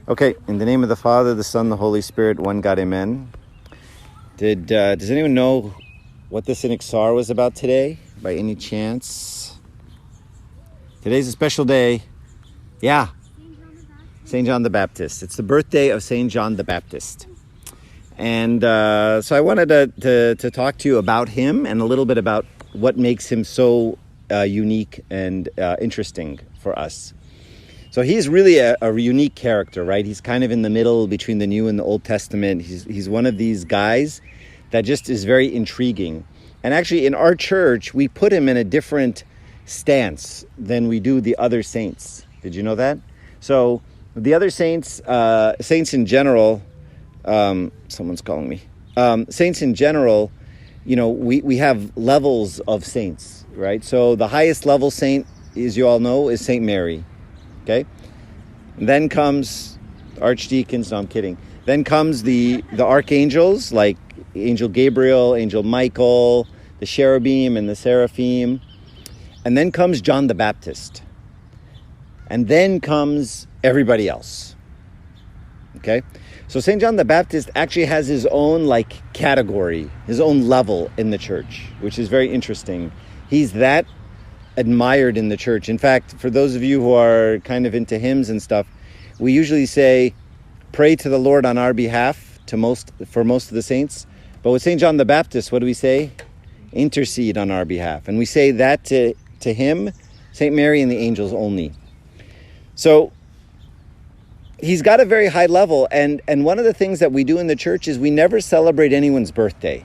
Okay, in the name of the Father, the Son, the Holy Spirit, one God, amen. Does anyone know what the Synaxar was about today, by any chance? Today's a special day. Yeah, St. John the Baptist. It's the birthday of St. John the Baptist. And so I wanted to talk to you about him and a little bit about what makes him so unique and interesting for us. So he's really a unique character, right? He's kind of in the middle between the New and the Old Testament. He's one of these guys that just is very intriguing. And actually in our church, we put him in a different stance than we do the other saints. Did you know that? So the other saints, saints in general, someone's calling me. Saints in general, you know, we have levels of saints, right? So the highest level saint, as you all know, is Saint Mary. Okay, and then comes archdeacons. No, I'm kidding. Then comes the archangels like Angel Gabriel, Angel Michael, the cherubim and the seraphim, and then comes John the Baptist, and then comes everybody else. Okay, so Saint John the Baptist actually has his own category, his own level in the church, which is very interesting. He's that admired in the church. In fact, for those of you who are kind of into hymns and stuff, we usually say, pray to the Lord on our behalf for most of the saints. But with St. John the Baptist, what do we say? Intercede on our behalf. And we say that to him, St. Mary, and the angels only. So he's got a very high level. And one of the things that we do in the church is we never celebrate anyone's birthday.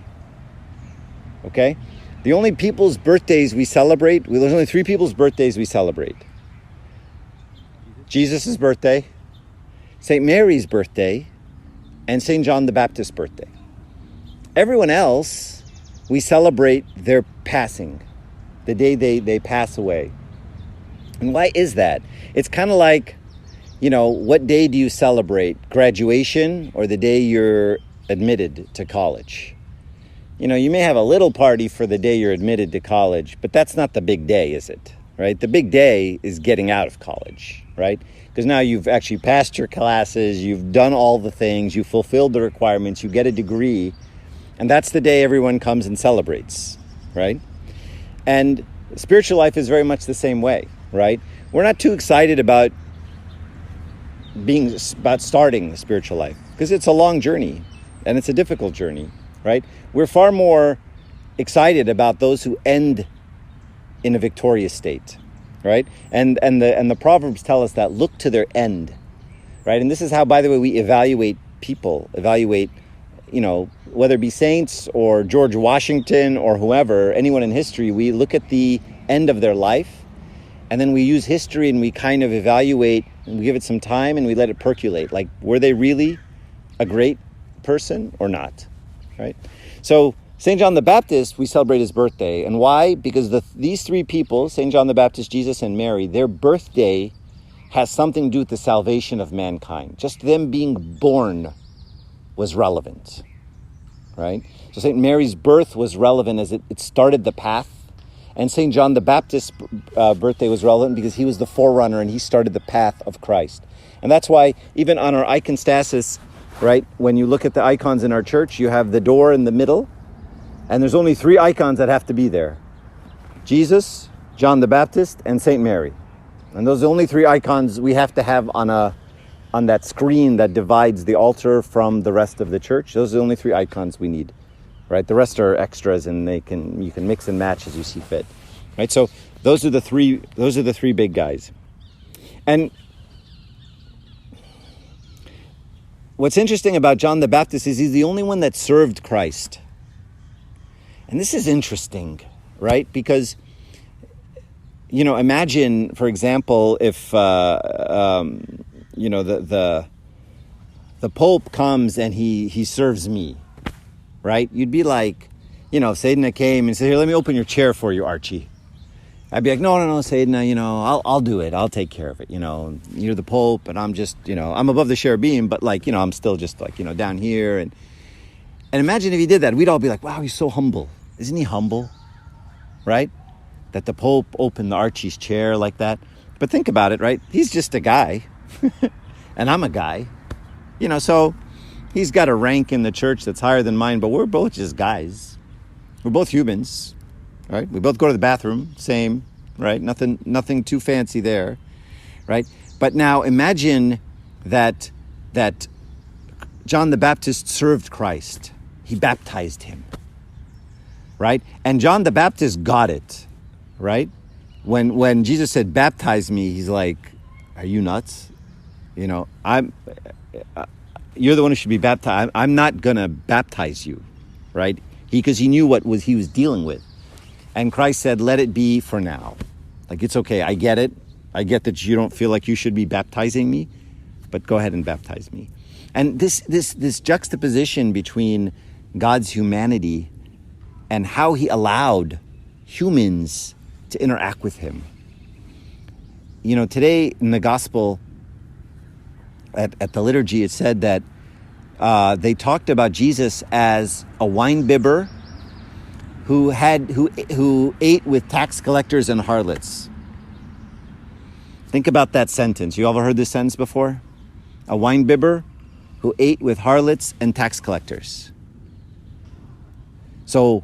Okay? The only people's birthdays we celebrate, there's only 3 people's birthdays we celebrate. Jesus' birthday, St. Mary's birthday, and St. John the Baptist's birthday. Everyone else, we celebrate their passing, the day they pass away. And why is that? It's kind of like, you know, what day do you celebrate? Graduation or the day you're admitted to college? You know, you may have a little party for the day you're admitted to college, but that's not the big day, is it? Right? The big day is getting out of college, right? Because now you've actually passed your classes, you've done all the things, you've fulfilled the requirements, you get a degree, and that's the day everyone comes and celebrates, right? And spiritual life is very much the same way, right? We're not too excited about starting the spiritual life because it's a long journey and it's a difficult journey. Right? We're far more excited about those who end in a victorious state, right? And the Proverbs tell us that look to their end, right? And this is how, by the way, we evaluate people, you know, whether it be saints or George Washington or whoever, anyone in history, we look at the end of their life and then we use history and we kind of evaluate and we give it some time and we let it percolate. Like, were they really a great person or not? Right? So St. John the Baptist, we celebrate his birthday. And why? Because these 3 people, St. John the Baptist, Jesus, and Mary, their birthday has something to do with the salvation of mankind. Just them being born was relevant. Right? So St. Mary's birth was relevant as it started the path. And St. John the Baptist's birthday was relevant because he was the forerunner and he started the path of Christ. And that's why even on our iconostasis, right, when you look at the icons in our church, you have the door in the middle, and there's only 3 icons that have to be there. Jesus, John the Baptist, and St. Mary. And those are the only 3 icons we have to have on that screen that divides the altar from the rest of the church. Those are the only 3 icons we need. Right? The rest are extras and you can mix and match as you see fit. Right? So those are the 3 big guys. And what's interesting about John the Baptist is he's the only one that served Christ. And this is interesting, right? Because, you know, imagine, for example, if, you know, the Pope comes and he serves me, right? You'd be like, you know, if Sedna came and said, here, let me open your chair for you, Archie. I'd be like, no, Sedna, you know, I'll do it. I'll take care of it. You know, you're the Pope and I'm just, you know, I'm above the cherubim, but like, you know, I'm still just like, you know, down here. And imagine if he did that, we'd all be like, wow, he's so humble. Isn't he humble? Right? That the Pope opened the Archie's chair like that. But think about it, right? He's just a guy. and I'm a guy. So he's got a rank in the church that's higher than mine, but we're both just guys. We're both humans, right? We both go to the bathroom, same, right? Nothing too fancy there, right? But now imagine that John the Baptist served Christ. He baptized him, right? And John the Baptist got it, right? When Jesus said, "Baptize me," he's like, "Are you nuts? You're the one who should be baptized. I'm not gonna baptize you," right? Because he knew what he was dealing with. And Christ said, "Let it be for now. Like, it's okay. I get it. I get that you don't feel like you should be baptizing me, but go ahead and baptize me." And this juxtaposition between God's humanity and how he allowed humans to interact with him. Today in the gospel, at the liturgy, it said that they talked about Jesus as a wine bibber who ate with tax collectors and harlots. Think about that sentence. You ever heard this sentence before? A wine bibber who ate with harlots and tax collectors. So,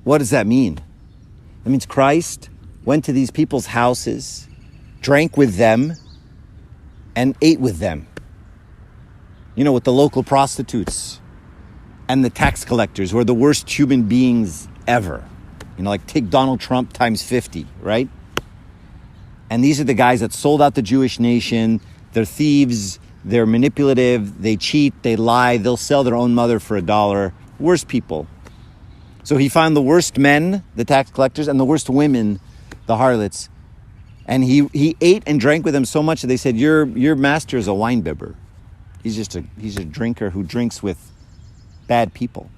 what does that mean? That means Christ went to these people's houses, drank with them, and ate with them. With the local prostitutes and the tax collectors, who are the worst human beings ever. Like take Donald Trump times 50, right? And these are the guys that sold out the Jewish nation. They're thieves. They're manipulative. They cheat. They lie. They'll sell their own mother for $1. Worst people. So he found the worst men, the tax collectors, and the worst women, the harlots. And he ate and drank with them so much that they said, your master is a wine bibber. He's a drinker who drinks with bad people.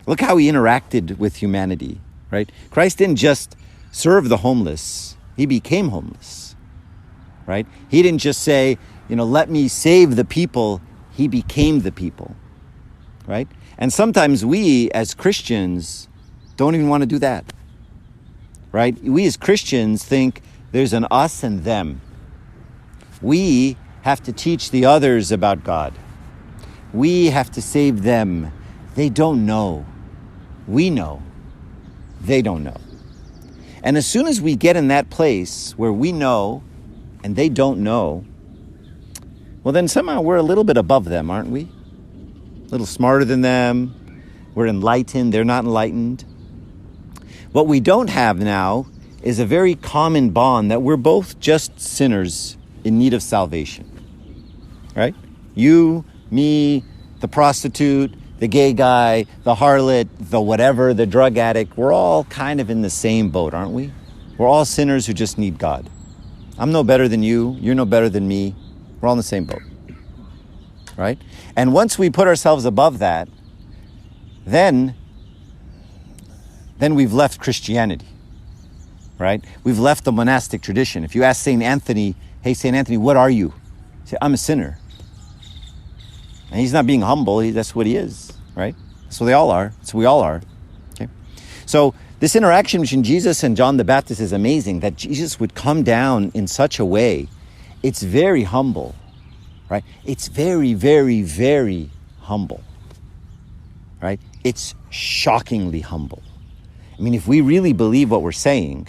Look how he interacted with humanity, right? Christ didn't just serve the homeless. He became homeless, right? He didn't just say, let me save the people. He became the people, right? And sometimes we as Christians don't even want to do that, right? We as Christians think there's an us and them. We have to teach the others about God. We have to save them. They don't know. We know. They don't know. And as soon as we get in that place where we know and they don't know, well, then somehow we're a little bit above them, aren't we? A little smarter than them. We're enlightened. They're not enlightened. What we don't have now is a very common bond that we're both just sinners in need of salvation, right? You, me, the prostitute, the gay guy, the harlot, the whatever, the drug addict, we're all kind of in the same boat, aren't we? We're all sinners who just need God. I'm no better than you. You're no better than me. We're all in the same boat, right? And once we put ourselves above that, then we've left Christianity, right? We've left the monastic tradition. If you ask St. Anthony, "Hey, St. Anthony, what are you?" He say, "I'm a sinner." And he's not being humble. That's what he is, right? That's what they all are. That's what we all are. Okay. So this interaction between Jesus and John the Baptist is amazing, that Jesus would come down in such a way. It's very humble, right? It's very, very, very humble, right? It's shockingly humble. I mean, if we really believe what we're saying,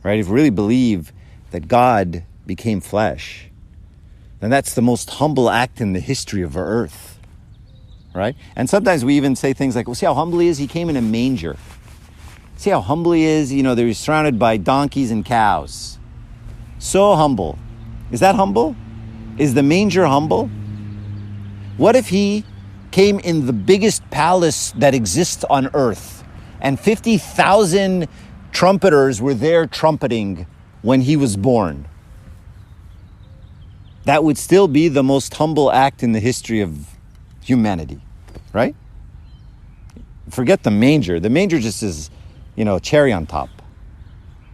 right? If we really believe that God became flesh, then that's the most humble act in the history of our earth, right? And sometimes we even say things like, well, see how humble he is? He came in a manger. See how humble he is? They're surrounded by donkeys and cows. So humble. Is that humble? Is the manger humble? What if he came in the biggest palace that exists on earth and 50,000 trumpeters were there trumpeting when he was born? That would still be the most humble act in the history of humanity, right? Forget the manger. The manger just is, cherry on top,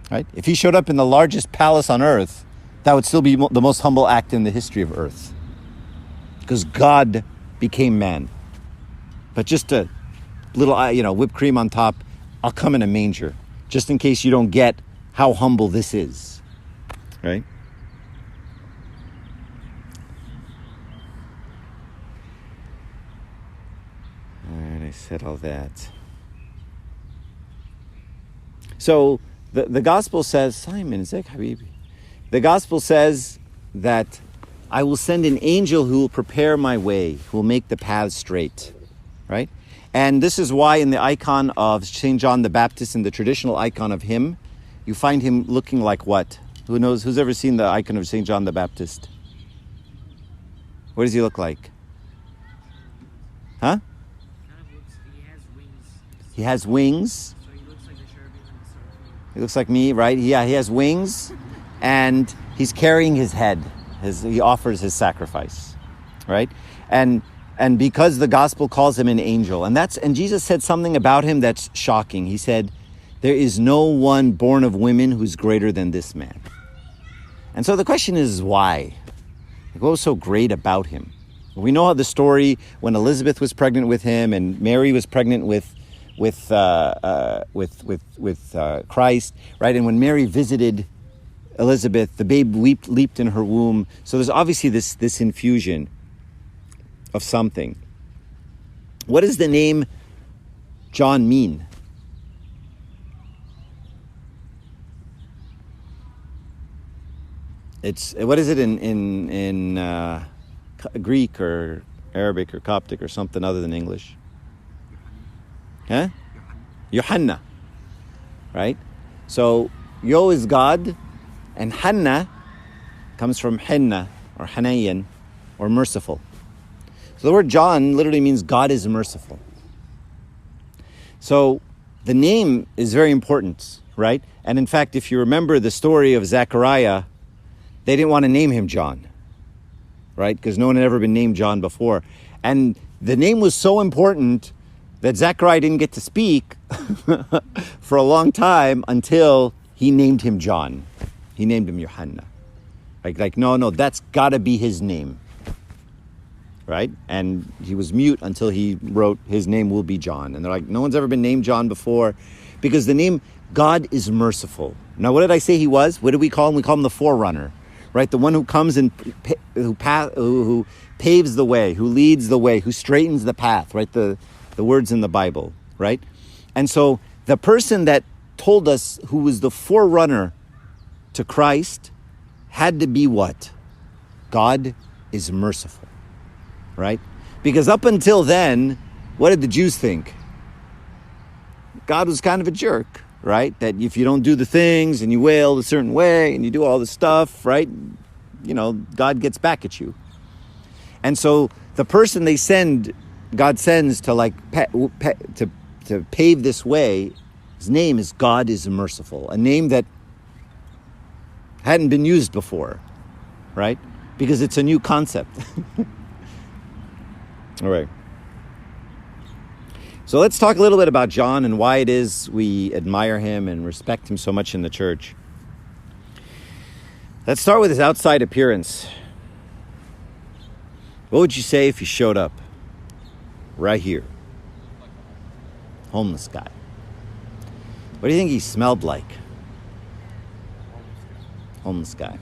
right? If he showed up in the largest palace on earth, that would still be the most humble act in the history of earth, because God became man. But just a little, whipped cream on top, I'll come in a manger, just in case you don't get how humble this is, right? I said all that. So the gospel says, Simon, Zek Habibi. The gospel says that I will send an angel who will prepare my way, who will make the paths straight, right? And this is why in the icon of St. John the Baptist, in the traditional icon of him, you find him looking like what? Who knows? Who's ever seen the icon of St. John the Baptist? What does he look like? Huh? He has wings. He has wings. So he looks like the cherubim and the seraphim. He looks like me, right? Yeah, he has wings, and he's carrying his head. He offers his sacrifice, right? And because the gospel calls him an angel, and Jesus said something about him that's shocking. He said, "There is no one born of women who's greater than this man." And so the question is, why? What was so great about him? We know how the story when Elizabeth was pregnant with him, and Mary was pregnant with Christ, right? And when Mary visited Elizabeth, the babe leaped in her womb. So there's obviously this infusion of something. What does the name John mean? What is it in Greek or Arabic or Coptic or something other than English? Huh? Yohanna, right? So Yo is God, and Hanna comes from Henna or Hanayan or merciful. So the word John literally means God is merciful. So the name is very important, right? And in fact, if you remember the story of Zechariah, they didn't want to name him John, right? Because no one had ever been named John before. And the name was so important that Zechariah didn't get to speak for a long time until he named him John. He named him Yohanna. Like no, that's got to be his name, right? And he was mute until he wrote, his name will be John. And they're like, no one's ever been named John before, because the name God is merciful. Now, what did I say he was? What did we call him? We call him the forerunner, right? The one who comes and who paves the way, who leads the way, who straightens the path, right? The words in the Bible, right? And so the person that told us who was the forerunner to Christ had to be what? God is merciful, right? Because up until then, what did the Jews think? God was kind of a jerk, right? That if you don't do the things and you wail a certain way and you do all the stuff, right? You know, God gets back at you. And so the person God sends to to pave this way, his name is God is merciful, a name that hadn't been used before, right? Because it's a new concept. All right. So let's talk a little bit about John and why it is we admire him and respect him so much in the church. Let's start with his outside appearance. What would you say if he showed up right here? Homeless guy. What do you think he smelled like? Homeless guy.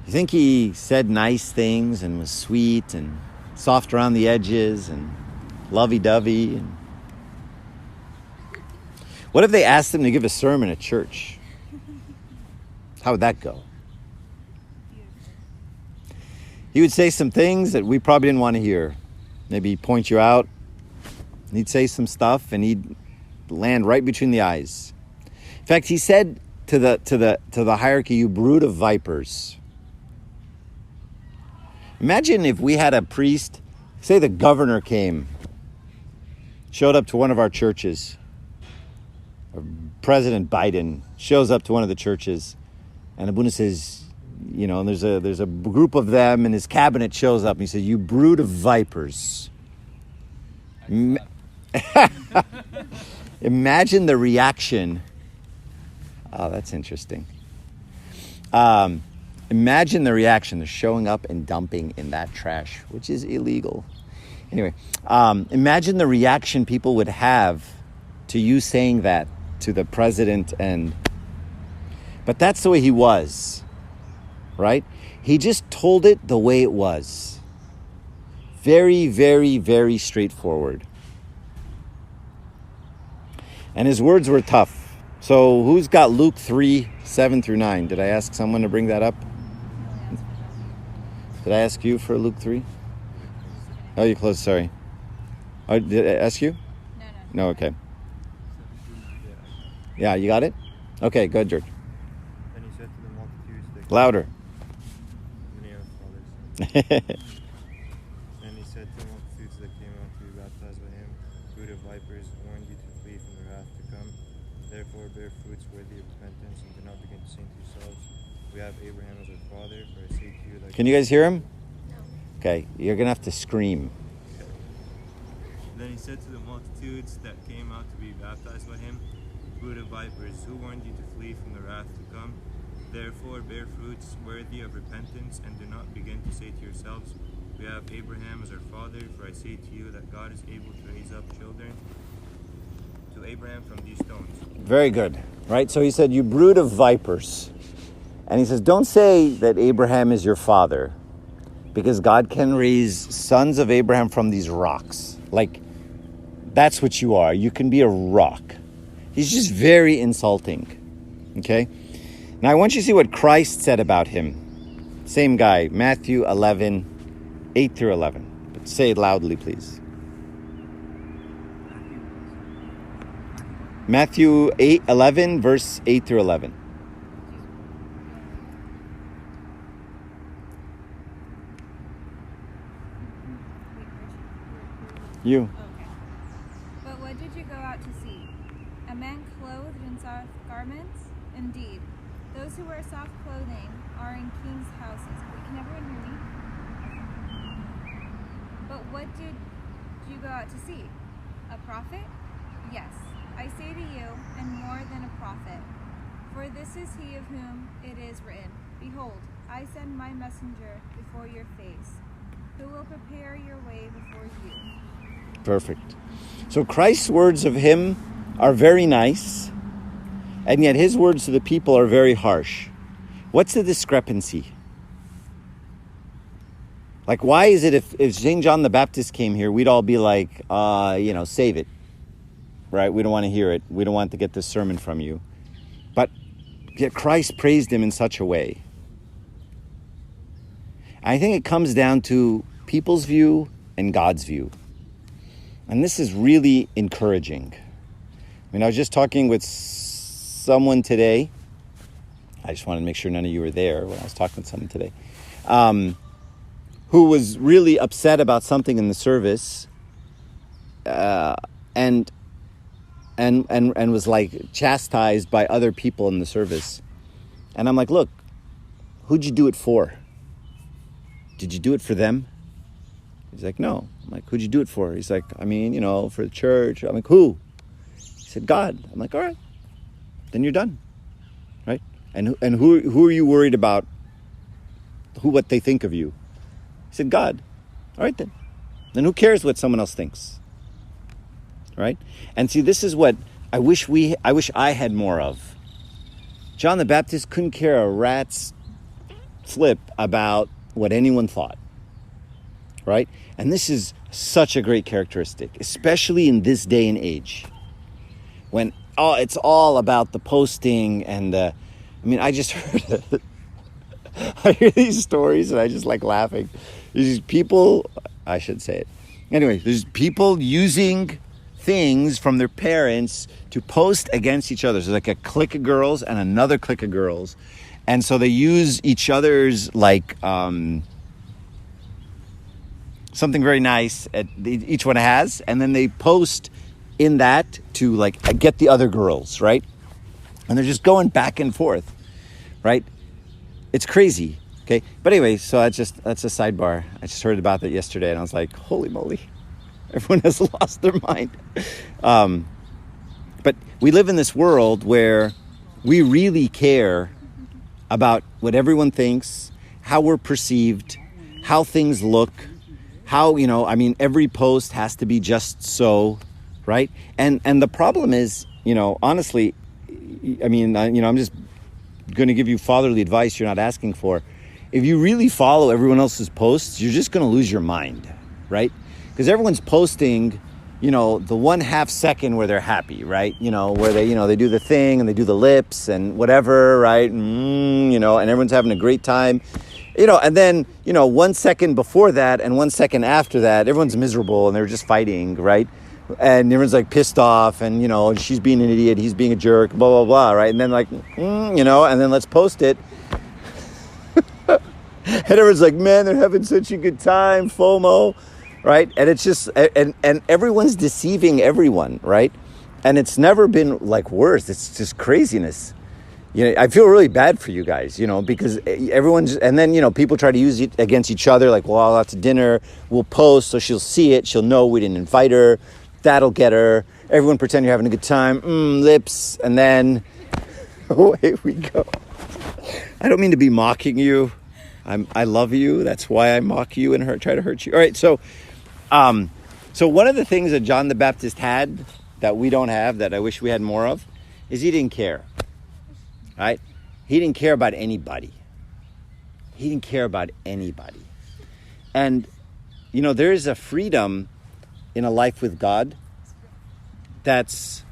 You think he said nice things and was sweet and soft around the edges and lovey-dovey? And what if they asked him to give a sermon at church? How would that go? He would say some things that we probably didn't want to hear. Maybe point you out. He'd say some stuff and he'd land right between the eyes. In fact, he said to the hierarchy, "You brood of vipers." Imagine if we had a priest, say the governor came, showed up to one of our churches, or President Biden shows up to one of the churches, and Abuna says, you know, and there's a group of them, and his cabinet shows up, and he says, "You brood of vipers." Imagine the reaction. Oh, that's interesting. Imagine the reaction. They're showing up and dumping in that trash, which is illegal. Anyway, imagine the reaction people would have to you saying that to the president. But that's the way he was, right? He just told it the way it was. Very, very, very straightforward. And his words were tough. So who's got Luke 3, 7 through 9? Did I ask someone to bring that up? Did I ask you for Luke 3? Oh, you closed, sorry. Oh, did I ask you? No, okay. Yeah, you got it? Okay, good, George. Then he said to the multitudes that Louder. in the name of the Father. Then he said to the multitudes that came out to be baptized by him, brood of vipers, warned you to flee from the wrath to come. Therefore bear fruits worthy of repentance, and do not begin to say to yourselves, we have Abraham as our father, for I say to you that... Can you guys hear him? Okay, you're going to have to scream. Then he said to the multitudes that came out to be baptized by him, brood of vipers, who warned you to flee from the wrath to come? Therefore bear fruits worthy of repentance, and do not begin to say to yourselves, we have Abraham as our father, for I say to you that God is able to raise up children to Abraham from these stones. Very good, right? So he said, you brood of vipers. And he says, don't say that Abraham is your father, because God can raise sons of Abraham from these rocks. Like, that's what you are. You can be a rock. He's just very insulting, okay? Now, I want you to see what Christ said about him. Same guy, Matthew 11, 8 through 11. But say it loudly, please. Matthew 11, verse 8 through 11. You. Okay. But what did you go out to see? A man clothed in soft garments? Indeed, those who wear soft clothing are in kings' houses. Wait, can everyone hear me? But what did you go out to see? A prophet? Yes, I say to you, and more than a prophet. For this is he of whom it is written, behold, I send my messenger before your face, who will prepare your way before you. Perfect. So Christ's words of him are very nice, and yet his words to the people are very harsh. What's the discrepancy? Like, why is it if St. John the Baptist came here, we'd all be like, save it, right? We don't want to hear it. We don't want to get this sermon from you. But yet Christ praised him in such a way. I think it comes down to people's view and God's view. And this is really encouraging. I mean, I was just talking with someone today. I just wanted to make sure none of you were there when I was talking with someone today. Who was really upset about something in the service, and was like chastised by other people in the service. And I'm like, look, who'd you do it for? Did you do it for them? He's like, no. I'm like, who'd you do it for? He's like, for the church. I'm like, who? He said, God. I'm like, all right, then you're done, right? And who are you worried about? What they think of you? He said, God. All right, then. Then who cares what someone else thinks? Right? And see, this is what I wish I had more of. John the Baptist couldn't care a rat's flip about what anyone thought. Right? And this is such a great characteristic, especially in this day and age, when it's all about the posting and I just heard I hear these stories and I just like laughing. There's people, I should say it. Anyway, there's people using things from their parents to post against each other. So like a clique of girls and another clique of girls. And so they use each other's like something very nice each one has, and then they post in that to like get the other girls, right? And they're just going back and forth, right? It's crazy, okay? But anyway, so that's a sidebar. I just heard about that yesterday, and I was like, holy moly, everyone has lost their mind. But we live in this world where we really care about what everyone thinks, how we're perceived, how things look, how, every post has to be just so, right? And the problem is, honestly, I'm just going to give you fatherly advice you're not asking for. If you really follow everyone else's posts, you're just going to lose your mind, right? Because everyone's posting the 1/2 second where they're happy, right? Where they do the thing and they do the lips and whatever, right? And everyone's having a great time. And then, 1 second before that and 1 second after that, everyone's miserable and they're just fighting, right? And everyone's like pissed off and, she's being an idiot, he's being a jerk, blah, blah, blah, right? And then and then let's post it. And everyone's like, man, they're having such a good time, FOMO, right? And it's just, and everyone's deceiving everyone, right? And it's never been like worse. It's just craziness. I feel really bad for you guys, because everyone's, and then, people try to use it against each other. Like, well, I'll have to dinner, we'll post, so she'll see it. She'll know we didn't invite her. That'll get her. Everyone pretend you're having a good time. Lips. And then, away we go. I don't mean to be mocking you. I love you. That's why I mock you and try to hurt you. All right. So one of the things that John the Baptist had that we don't have, that I wish we had more of, is he didn't care. Right? He didn't care about anybody. He didn't care about anybody. And, there is a freedom in a life with God that's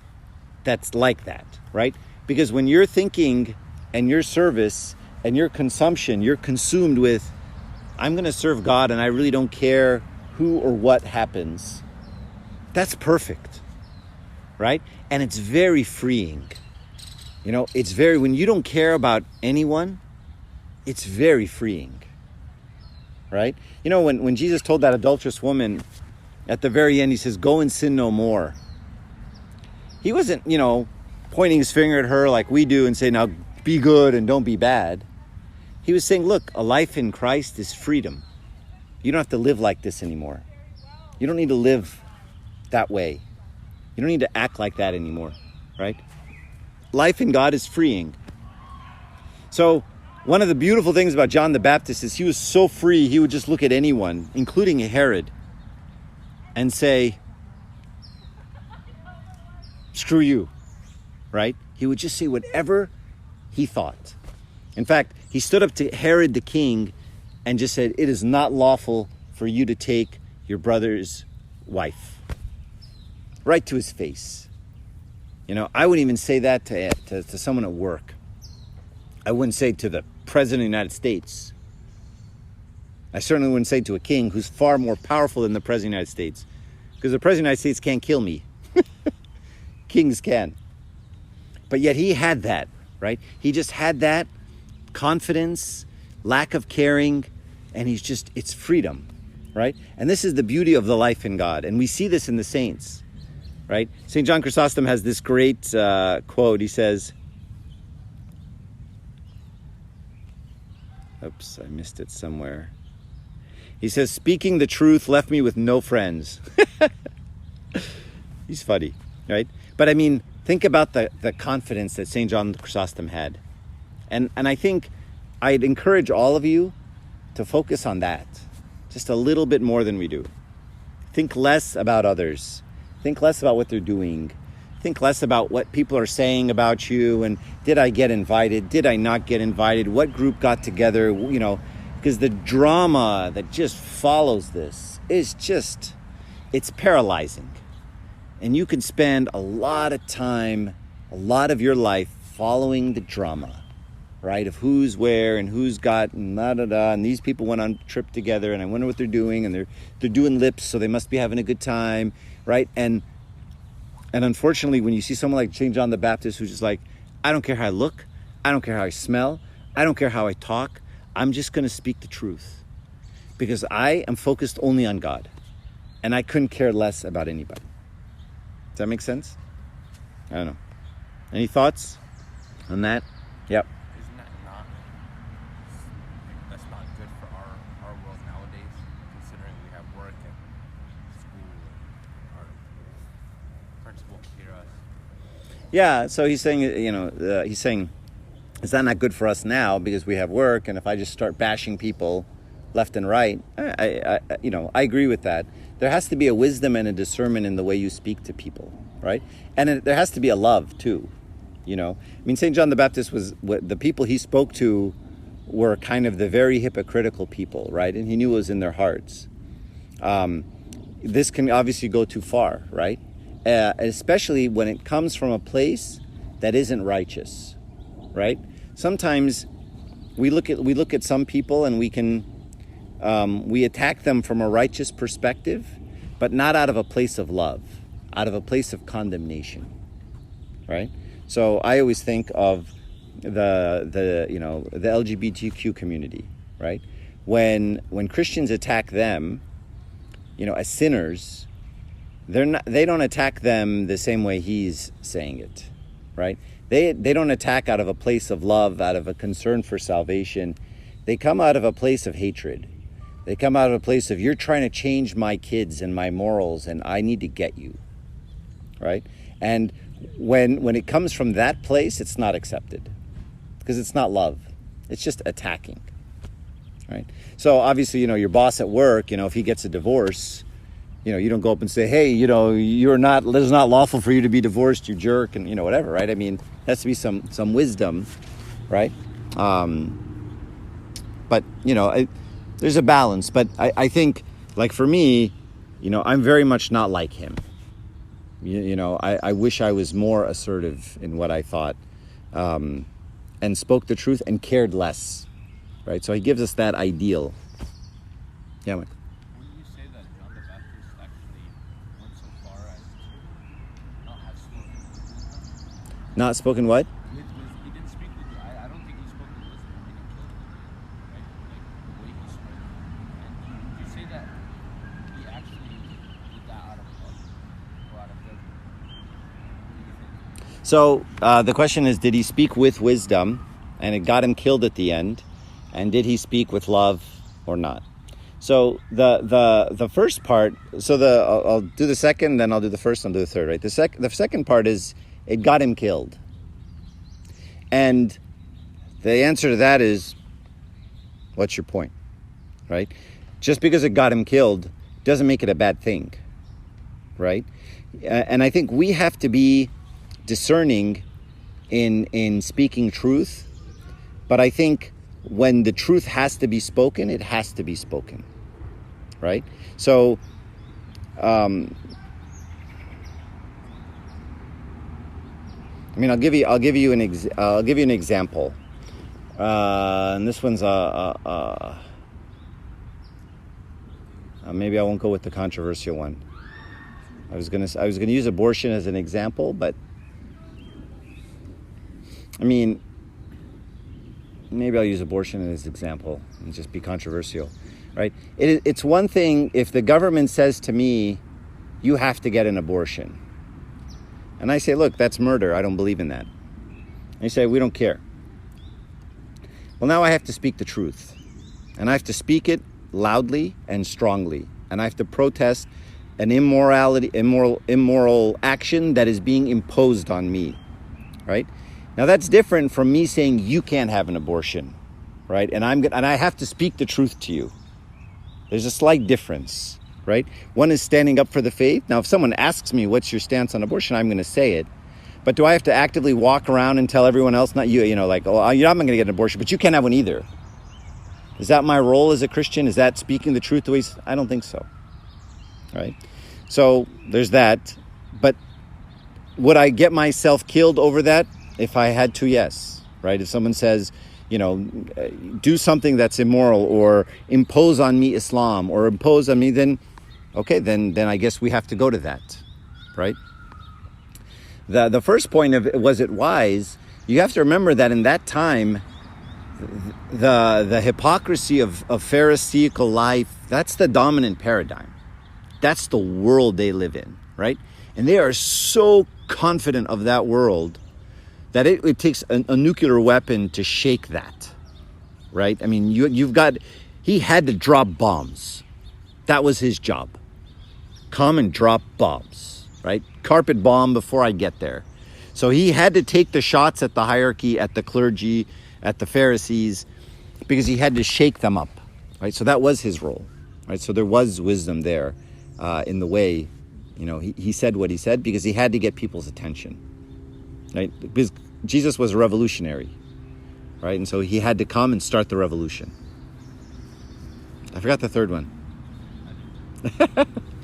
like that, right? Because when you're thinking and your service and your consumption, you're consumed with, I'm going to serve God and I really don't care who or what happens. That's perfect, right? And it's very freeing. When you don't care about anyone, it's very freeing, right? When Jesus told that adulterous woman at the very end, he says, go and sin no more. He wasn't, pointing his finger at her like we do and say, now be good and don't be bad. He was saying, look, a life in Christ is freedom. You don't have to live like this anymore. You don't need to live that way. You don't need to act like that anymore, right? Life in God is freeing. So one of the beautiful things about John the Baptist is he was so free, he would just look at anyone, including Herod, and say, screw you, right? He would just say whatever he thought. In fact, he stood up to Herod the king and just said, it is not lawful for you to take your brother's wife. Right to his face. I wouldn't even say that to someone at work. I wouldn't say to the President of the United States. I certainly wouldn't say to a king who's far more powerful than the President of the United States. Because the President of the United States can't kill me. Kings can. But yet he had that, right? He just had that confidence, lack of caring, and it's freedom, right? And this is the beauty of the life in God. And we see this in the saints, right? St. John Chrysostom has this great quote. He says, oops, I missed it somewhere. He says, speaking the truth left me with no friends. He's funny, right? But I mean, think about the confidence that St. John Chrysostom had. And I think I'd encourage all of you to focus on that just a little bit more than we do. Think less about others. Think less about what they're doing. Think less about what people are saying about you and did I get invited? Did I not get invited? What group got together? Because the drama that just follows this is it's paralyzing. And you can spend a lot of time, a lot of your life following the drama, right? Of who's where and who's got and and these people went on a trip together and I wonder what they're doing and they're doing lips, so they must be having a good time, right? And unfortunately, when you see someone like St. John the Baptist who's just like, I don't care how I look, I don't care how I smell, I don't care how I talk, I'm just going to speak the truth because I am focused only on God and I couldn't care less about anybody. Does that make sense? I don't know. Any thoughts on that? Yep. Isn't that's not good for our world nowadays, considering we have work and school and our principal can hear us? Yeah, so he's saying, is that not good for us now because we have work, and if I just start bashing people left and right, I agree with that. There has to be a wisdom and a discernment in the way you speak to people, right? And there has to be a love too, St. John the Baptist the people he spoke to were kind of the very hypocritical people, right? And he knew it was in their hearts. this can obviously go too far, right? Especially when it comes from a place that isn't righteous, right? Sometimes we look at some people and we attack them from a righteous perspective, but not out of a place of love, out of a place of condemnation, right? So I always think of the LGBTQ community, right? When Christians attack them, as sinners, they don't attack them the same way he's saying it, right? They don't attack out of a place of love, out of a concern for salvation. They come out of a place of hatred. They come out of a place of, you're trying to change my kids and my morals, and I need to get you, right? And when it comes from that place, it's not accepted, because it's not love. It's just attacking, right? So obviously, your boss at work, if he gets a divorce, you don't go up and say, hey, this is not lawful for you to be divorced, you jerk, and whatever, right? I mean, there has to be some wisdom, right? But there's a balance. But I think, like for me, I'm very much not like him. I wish I was more assertive in what I thought, and spoke the truth and cared less, right? So he gives us that ideal. Yeah, Mike. Wouldn't you say that John the Baptist actually went so far as to not have spoken? Not spoken what? He didn't speak with. I don't think he spoke with wisdom when he killed him, right? Like the way he spoke. And would you say that he actually did that out of love or out of judgment? What do you think? So the question is, did he speak with wisdom, and it got him killed at the end? And did he speak with love or not? So the first part. So I'll do the second, then I'll do the first, and I'll do the third. Right. The second part is, it got him killed. And the answer to that is, what's your point, right? Just because it got him killed doesn't make it a bad thing, right? And I think we have to be discerning in speaking truth, but I think when the truth has to be spoken, it has to be spoken, right? So, I'll give you an example, and this one's maybe I won't go with the controversial one. I was gonna use abortion as an example, but maybe I'll use abortion as an example and just be controversial, right? It's one thing if the government says to me, you have to get an abortion. And I say, look, that's murder. I don't believe in that. And you say, we don't care. Well, now I have to speak the truth. And I have to speak it loudly and strongly. And I have to protest an immoral action that is being imposed on me, right? Now that's different from me saying you can't have an abortion, right? And I have to speak the truth to you. There's a slight difference, right? One is standing up for the faith. Now, if someone asks me, what's your stance on abortion? I'm going to say it. But do I have to actively walk around and tell everyone else, not you, like, oh, I'm not going to get an abortion, but you can't have one either? Is that my role as a Christian? Is that speaking the truth the way? I don't think so, right? So there's that. But would I get myself killed over that? If I had to, yes, right? If someone says, do something that's immoral or impose on me Islam or impose on me, then, okay, then I guess we have to go to that, right? The first point of, was it wise? You have to remember that in that time, the hypocrisy of Pharisaical life, that's the dominant paradigm. That's the world they live in, right? And they are so confident of that world that it takes a nuclear weapon to shake that, right? I mean, he had to drop bombs. That was his job. Come and drop bombs, right? Carpet bomb before I get there. So he had to take the shots at the hierarchy, at the clergy, at the Pharisees, because he had to shake them up, right? So that was his role, right? So there was wisdom there in the way, he said what he said because he had to get people's attention. Right? Because Jesus was a revolutionary, right? And so he had to come and start the revolution. I forgot the third one.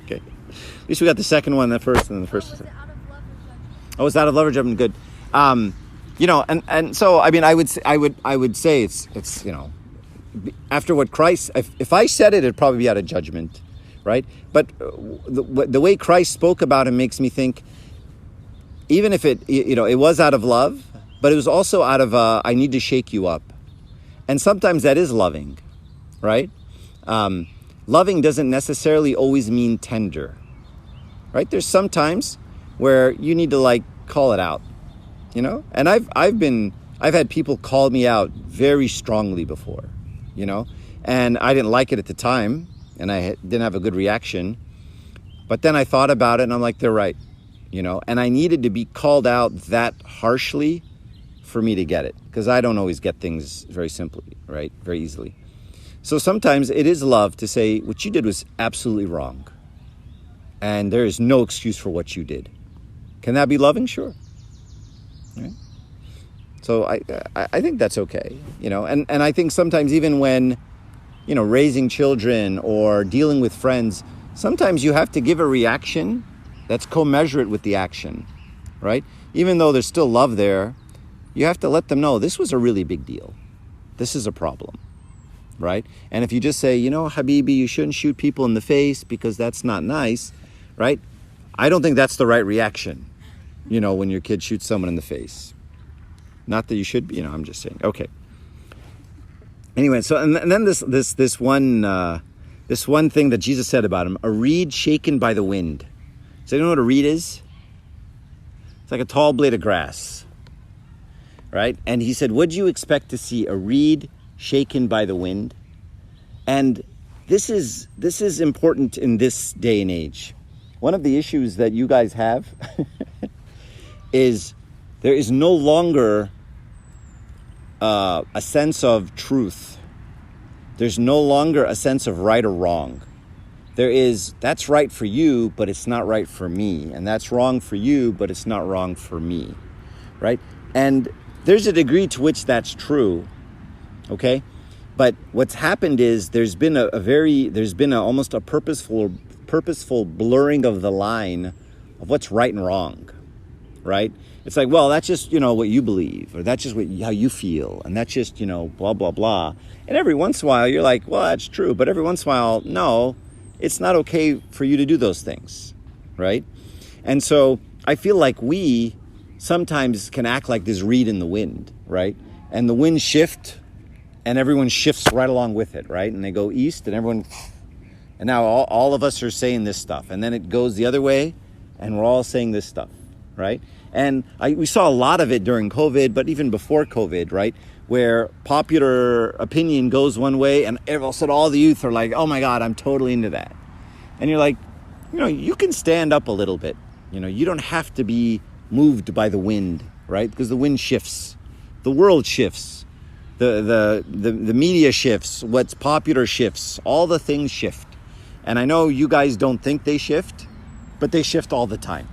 Okay. At least we got the second one, the first, and then the first. Was it out of love or judgment? Oh, it's out of love or judgment. Good. You know, and so I mean, I would say it's you know, after what Christ, if I said it, it'd probably be out of judgment, right? But the way Christ spoke about him makes me think, even if it, you know, it was out of love, but it was also out of I need to shake you up, and sometimes that is loving, right? Loving doesn't necessarily always mean tender, right? There's some times where you need to like call it out, you know? And I've had people call me out very strongly before, you know? And I didn't like it at the time, and I didn't have a good reaction. But then I thought about it, and I'm like, they're right, you know? And I needed to be called out that harshly for me to get it, because I don't always get things very simply, right? Very easily. So sometimes it is love to say, what you did was absolutely wrong, and there is no excuse for what you did. Can that be loving? Sure. Right? So I think that's okay, you know, and I think sometimes even when, you know, raising children or dealing with friends, sometimes you have to give a reaction that's commensurate with the action, right? Even though there's still love there, you have to let them know this was a really big deal. This is a problem, right? And if you just say, you know, Habibi, you shouldn't shoot people in the face because that's not nice, right? I don't think that's the right reaction, you know, when your kid shoots someone in the face. Not that you should be, you know, I'm just saying. Okay. Anyway, so and then this one thing that Jesus said about him, a reed shaken by the wind. Does anyone know what a reed is? It's like a tall blade of grass, right? And he said, "Would you expect to see a reed shaken by the wind?" And this is important in this day and age. One of the issues that you guys have is there is no longer a sense of truth. There's no longer a sense of right or wrong. There is, that's right for you, but it's not right for me. And that's wrong for you, but it's not wrong for me, right? And there's a degree to which that's true, okay? But what's happened is there's been almost a purposeful blurring of the line of what's right and wrong, right? It's like, well, that's just, you know, what you believe, or that's just how you feel, and that's just, you know, blah, blah, blah. And every once in a while, you're like, well, that's true. But every once in a while, no, it's not okay for you to do those things, right? And so I feel like we sometimes can act like this reed in the wind, right? And the wind shift, and everyone shifts right along with it, right? And they go east, and everyone... And now all of us are saying this stuff. And then it goes the other way, and we're all saying this stuff, right? And we saw a lot of it during COVID, but even before COVID, right? Where popular opinion goes one way, and all the youth are like, oh my God, I'm totally into that. And you're like, you know, you can stand up a little bit. You know, you don't have to be moved by the wind, right? Because the wind shifts. The world shifts. The media shifts. What's popular shifts. All the things shift. And I know you guys don't think they shift, but they shift all the time,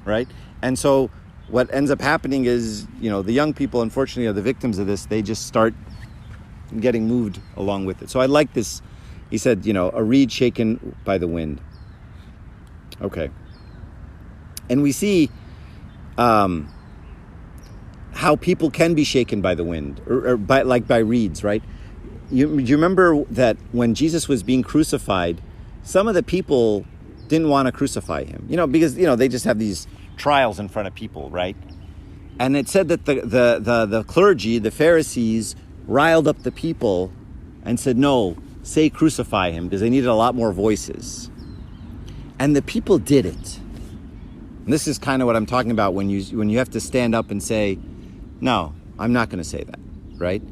right? And so what ends up happening is, you know, the young people, unfortunately, are the victims of this. They just start getting moved along with it. So I like this. He said, you know, a reed shaken by the wind. Okay. And we see how people can be shaken by the wind, or by reeds, right? You remember that when Jesus was being crucified, some of the people didn't want to crucify him, you know, because, you know, they just have these trials in front of people, right? And it said that the clergy, the Pharisees, riled up the people and said, no, say crucify him, because they needed a lot more voices. And the people did it. And this is kind of what I'm talking about when you have to stand up and say, no, I'm not going to say that, right?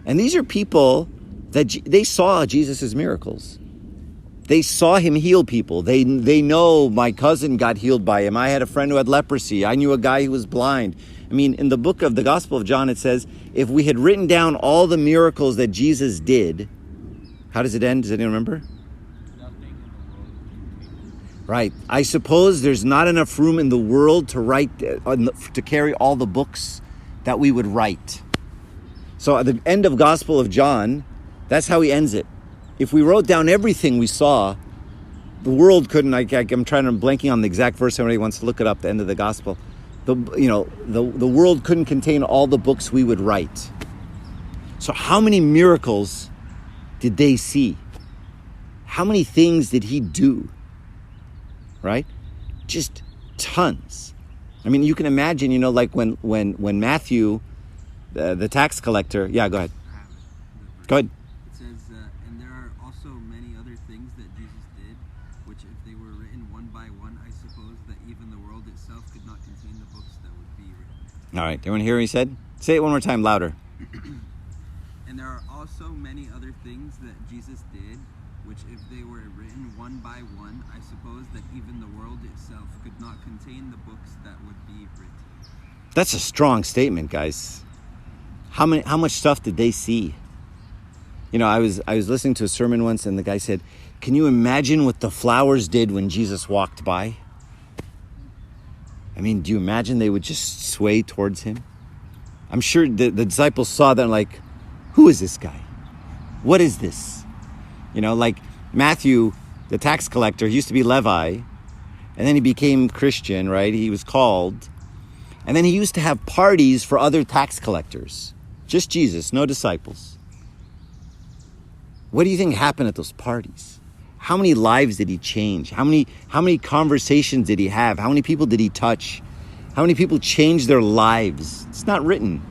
And these are people that they saw Jesus' miracles. They saw him heal people. They know my cousin got healed by him. I had a friend who had leprosy. I knew a guy who was blind. I mean, in the book of the Gospel of John, it says, if we had written down all the miracles that Jesus did, how does it end? Does anyone remember? Right. I suppose there's not enough room in the world to write, to carry all the books that we would write. So at the end of Gospel of John, that's how he ends it. If we wrote down everything we saw, the world couldn't. I'm blanking on the exact verse. Somebody wants to look it up. The end of the gospel. The world couldn't contain all the books we would write. So how many miracles did they see? How many things did he do? Right? Just tons. I mean, you can imagine, like when Matthew, the tax collector, yeah, go ahead. Go ahead. It says, and there are also many other things that Jesus did, which if they were written one by one, I suppose that even the world itself could not contain the books that would be written. All right, everyone hear what he said? Say it one more time, louder. And there are also many other things that Jesus did, which if they were written one by one, I suppose that even the world itself could not contain the books that would be written. That's a strong statement, guys. How much stuff did they see? I was listening to a sermon once, and the guy said, "Can you imagine what the flowers did when Jesus walked by?" I mean, do you imagine they would just sway towards him? I'm sure the disciples saw that and like, who is this guy? What is this? Like Matthew, the tax collector, he used to be Levi, and then he became Christian, right? He was called. And then he used to have parties for other tax collectors. Just Jesus, no disciples. What do you think happened at those parties? How many lives did he change? How many conversations did he have? How many people did he touch? How many people changed their lives? It's not written.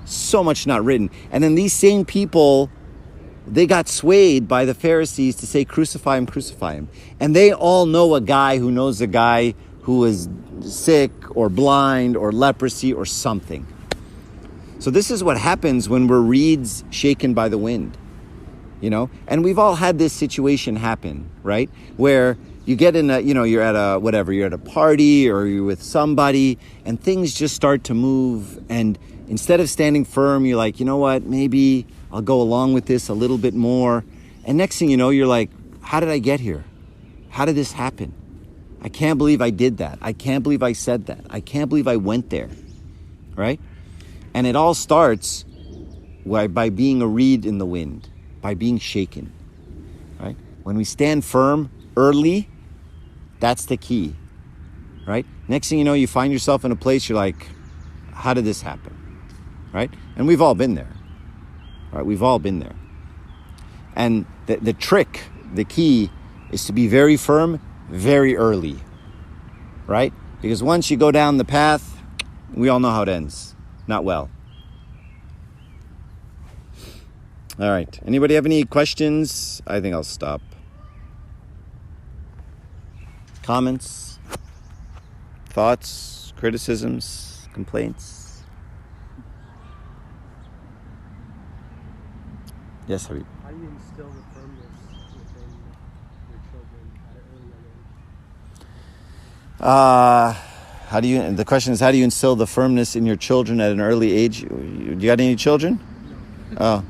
So much not written. And then these same people, they got swayed by the Pharisees to say, crucify him, crucify him. And they all know a guy who knows a guy who is sick or blind or leprosy or something. So this is what happens when we're reeds shaken by the wind, And we've all had this situation happen, right? Where you get in you're at a party or you're with somebody and things just start to move. And instead of standing firm, you're like, you know what, maybe I'll go along with this a little bit more. And next thing you know, you're like, how did I get here? How did this happen? I can't believe I did that. I can't believe I said that. I can't believe I went there, right? And it all starts by being a reed in the wind, by being shaken, right? When we stand firm early, that's the key, right? Next thing you know, you find yourself in a place you're like, how did this happen, right? And we've all been there, right? We've all been there. And the trick, the key, is to be very firm very early, right? Because once you go down the path, we all know how it ends. Not well. All right. Anybody have any questions? I think I'll stop. Comments? Thoughts? Criticisms? Complaints? Yes, Habib. How do you instill the firmness within your children at an early age? The question is, how do you instill the firmness in your children at an early age? You got any children? Oh,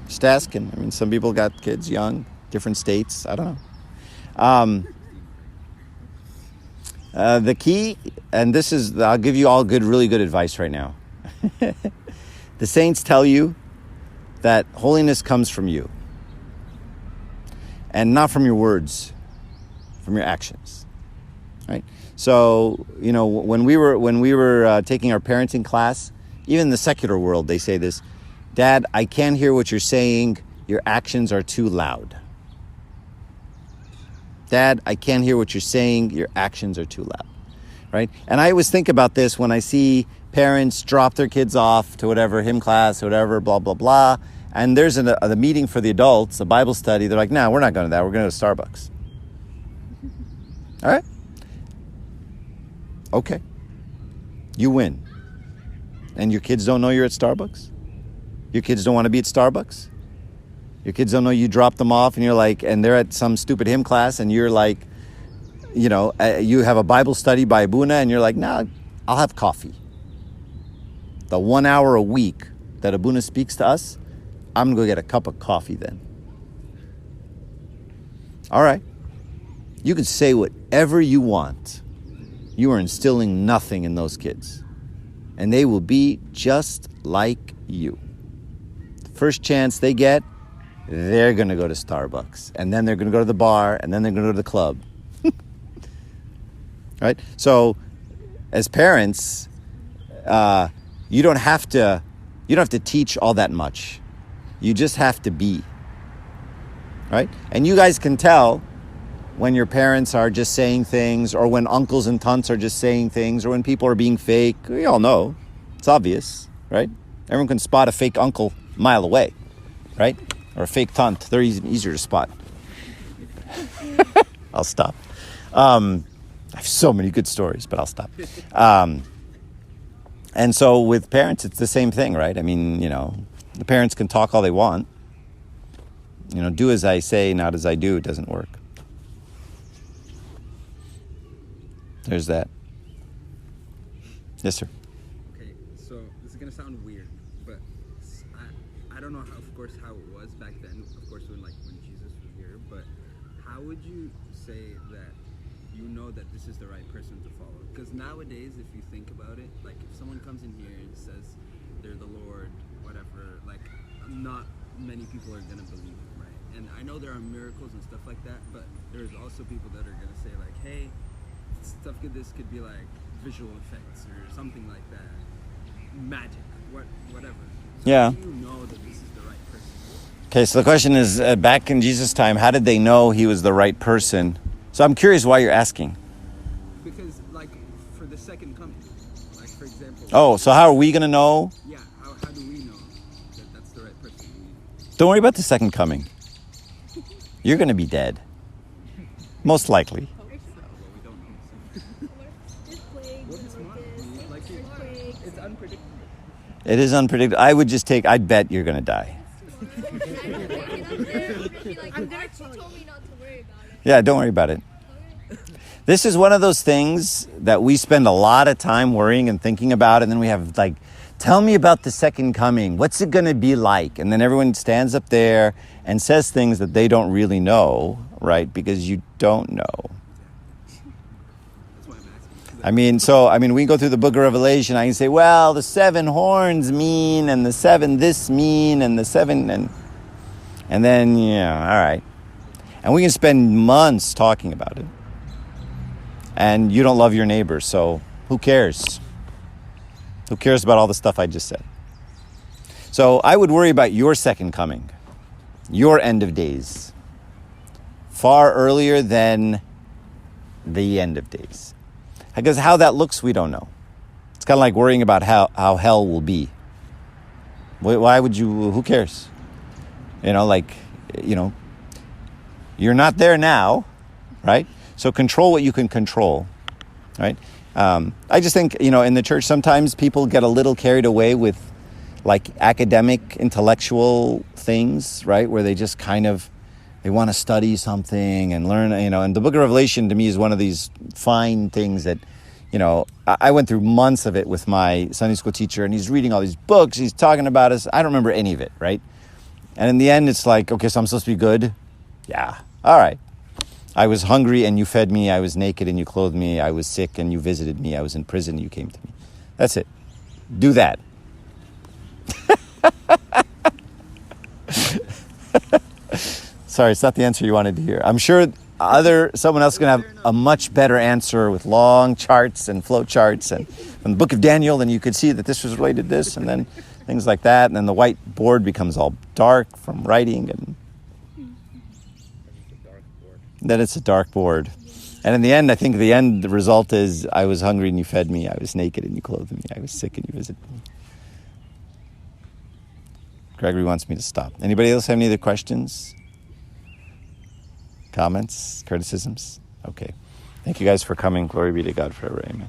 just asking. I mean, some people got kids young, different states. I don't know. The key, and this is, I'll give you all really good advice right now. The saints tell you that holiness comes from you. And not from your words, from your actions, right? So, when we were taking our parenting class, even in the secular world, they say this, Dad, I can't hear what you're saying. Your actions are too loud. Dad, I can't hear what you're saying. Your actions are too loud, right? And I always think about this when I see parents drop their kids off to whatever hymn class, whatever, blah, blah, blah. And there's a meeting for the adults, a Bible study. They're like, no, we're not going to that. We're going to Starbucks. All right? Okay. You win. And your kids don't know you're at Starbucks? Your kids don't want to be at Starbucks? Your kids don't know you dropped them off and you're like, and they're at some stupid hymn class and you're like, you have a Bible study by Abuna and you're like, nah, I'll have coffee. The 1 hour a week that Abuna speaks to us, I'm going to go get a cup of coffee then. All right. You can say whatever you want. You are instilling nothing in those kids. And they will be just like you. The first chance they get, they're going to go to Starbucks, and then they're going to go to the bar, and then they're going to go to the club. Right? So, as parents, you don't have to teach all that much. You just have to be. Right? And you guys can tell when your parents are just saying things, or when uncles and aunts are just saying things, or when people are being fake. We all know. It's obvious, right? Everyone can spot a fake uncle a mile away, right? Or a fake aunt. They're easier to spot. I'll stop. I have so many good stories, but I'll stop. And so with parents, it's the same thing, right? I mean, the parents can talk all they want. Do as I say, not as I do. It doesn't work. There's that. Yes, sir. Okay, so this is gonna sound weird, but I don't know how, of course, how it was back then. Of course, when Jesus was here, but how would you say that that this is the right person to follow? Because nowadays, if you think about it, like if someone comes in here and says they're the Lord, whatever, like not many people are gonna believe it, right? And I know there are miracles and stuff like that, but there's also people that are gonna say like, hey, stuff this could be like visual effects or something like that, magic, whatever. So Yeah. how do you know that this is the right person? Okay, so the question is, back in Jesus' time, how did they know he was the right person? So I'm curious why you're asking. Because like for the second coming, like for example. Oh, so how are we going to know? Yeah, how do we know that that's the right person? Don't worry about the second coming. You're going to be dead. Most likely. Well, we don't know. There's plagues What is and smart? locusts. Like There's plagues. it's unpredictable. It is unpredictable. I'd bet you're going to die. I'm gonna tell you. Told me not to worry about it. Yeah, don't worry about it. This is one of those things that we spend a lot of time worrying and thinking about, and then we have like, tell me about the second coming. What's it going to be like? And then everyone stands up there and says things that they don't really know, right? Because you don't know. That's why I'm asking. I mean, we can go through the book of Revelation. I can say, well, the 7 horns mean, and the 7 this mean, and the 7, and then, yeah, all right. And we can spend months talking about it. And you don't love your neighbor, so who cares? Who cares about all the stuff I just said? So I would worry about your second coming, your end of days, far earlier than the end of days. Because how that looks, we don't know. It's kind of like worrying about how hell will be. Why would you, who cares? You're not there now, right? So control what you can control, right? I just think, in the church, sometimes people get a little carried away with like academic, intellectual things, right? Where they just they want to study something and learn, and the book of Revelation to me is one of these fine things that, I went through months of it with my Sunday school teacher, and he's reading all these books, he's talking about us. I don't remember any of it, right? And in the end, it's like, okay, so I'm supposed to be good? Yeah, all right. I was hungry and you fed me. I was naked and you clothed me. I was sick and you visited me. I was in prison and you came to me. That's it. Do that. Sorry, it's not the answer you wanted to hear. I'm sure someone else is going to have a much better answer with long charts and flow charts. And from the book of Daniel, then you could see that this was related to this, and then things like that. And then the white board becomes all dark from writing, and then it's a dark board. And in the end, I think the result is I was hungry and you fed me. I was naked and you clothed me. I was sick and you visited me. Gregory wants me to stop. Anybody else have any other questions? Comments? Criticisms? Okay. Thank you guys for coming. Glory be to God forever. Amen.